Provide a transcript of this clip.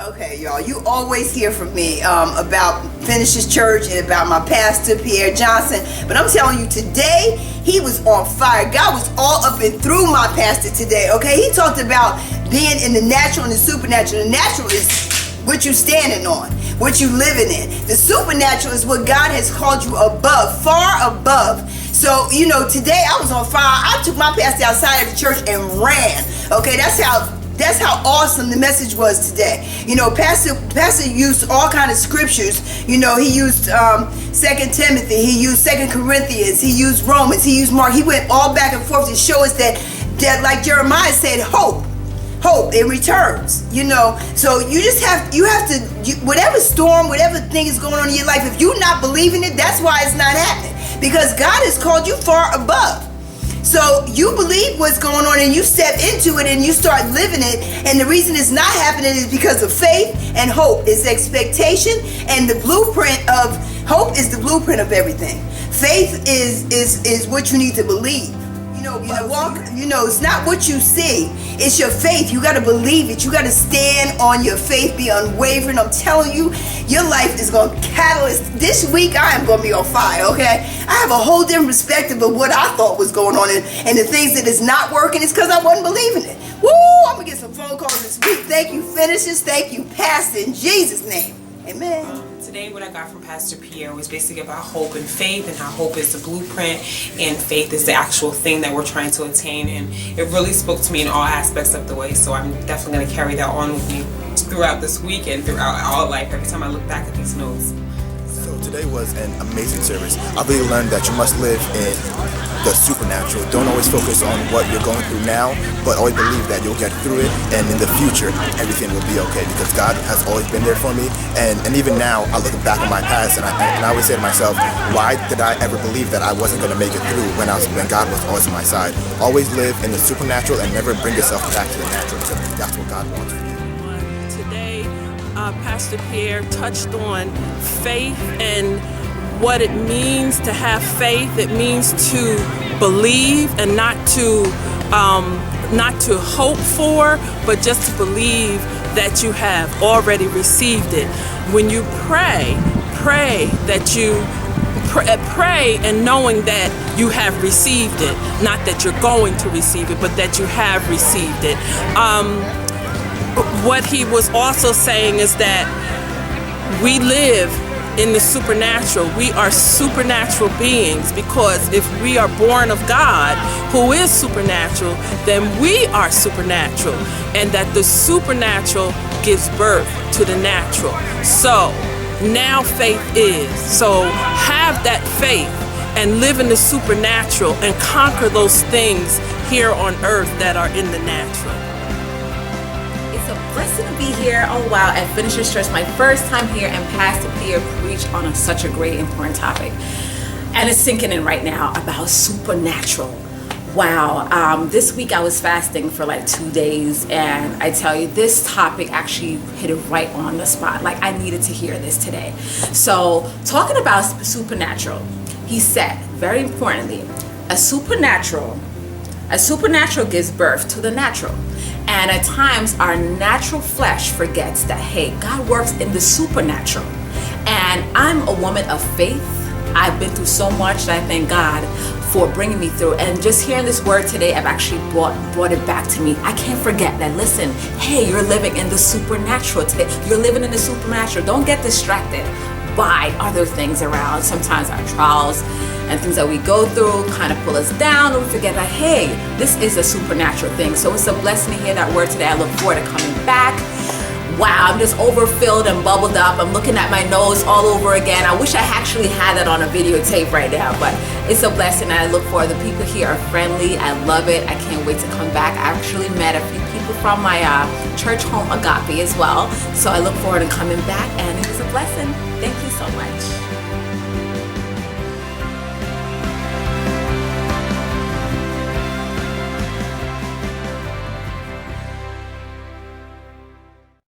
Okay, y'all, you always hear from me about Finishes Church and about my pastor, Pierre Johnson. But I'm telling you, today, he was on fire. God was all up and through my pastor today, okay? He talked about being in the natural and the supernatural. The natural is what you standing on, what you living in. The supernatural is what God has called you above, far above. So, you know, today I was on fire. I took my pastor outside of the church and ran. Okay, that's how awesome the message was today. You know, Pastor used all kind of scriptures. You know, he used 2 Timothy, he used 2 Corinthians, he used Romans, he used Mark. He went all back and forth to show us that like Jeremiah said, hope it returns, you know. So you have to whatever storm, whatever thing is going on in your life, if you're not believing it, that's why it's not happening, because God has called you far above. So you believe what's going on and you step into it and you start living it. And the reason it's not happening is because of faith, and hope is expectation, and the blueprint of hope is the blueprint of everything. Faith is what you need to believe. You know, it's not what you see, it's your faith. You got to believe it. You got to stand on your faith, be unwavering. I'm telling you, your life is going to catalyst. This week, I am going to be on fire, okay? I have a whole different perspective of what I thought was going on, and the things that is not working is because I wasn't believing it. Woo! I'm going to get some phone calls this week. Thank you, Finishers. Thank you, Pastor, in Jesus' name. Amen. Today what I got from Pastor Pierre was basically about hope and faith, and how hope is the blueprint and faith is the actual thing that we're trying to attain. And it really spoke to me in all aspects of the way, so I'm definitely going to carry that on with me throughout this week and throughout all life every time I look back at these notes. So today was an amazing service. I really learned that you must live in the supernatural. Don't always focus on what you're going through now, but always believe that you'll get through it, and in the future everything will be okay, because God has always been there for me. And even now I look back on my past and I always say to myself, why did I ever believe that I wasn't going to make it through when God was always on my side? Always live in the supernatural and never bring yourself back to the natural, because that's what God wants for you. Today Pastor Pierre touched on faith and what it means to have faith. It means to believe, and not to hope for, but just to believe that you have already received it. When you pray that you pray and knowing that you have received it, not that you're going to receive it, but that you have received it. What he was also saying is that we live in the supernatural. We are supernatural beings, because if we are born of God, who is supernatural, then we are supernatural, and that the supernatural gives birth to the natural. So now faith is. So have that faith and live in the supernatural and conquer those things here on earth that are in the natural. It's a blessing to be here. Oh wow, at Finishers Church, my first time here, and Pastor Pierre preached on such a great, important topic. And it's sinking in right now about supernatural. Wow, this week I was fasting for like 2 days, and I tell you, this topic actually hit it right on the spot. Like, I needed to hear this today. So, talking about supernatural, he said, very importantly, a supernatural gives birth to the natural. And at times, our natural flesh forgets that, hey, God works in the supernatural. And I'm a woman of faith. I've been through so much that I thank God for bringing me through. And just hearing this word today, I've actually brought it back to me. I can't forget that, listen, hey, you're living in the supernatural today. You're living in the supernatural. Don't get distracted by other things around. Sometimes our trials and things that we go through kind of pull us down, and we forget that, hey, this is a supernatural thing. So it's a blessing to hear that word today. I look forward to coming back. Wow, I'm just overfilled and bubbled up. I'm looking at my nose all over again. I wish I actually had that on a videotape right now, but it's a blessing. I look forward. The people here are friendly. I love it. I can't wait to come back. I actually met a few people from my church home, Agape, as well. So I look forward to coming back, and it was a blessing. Thank you so much.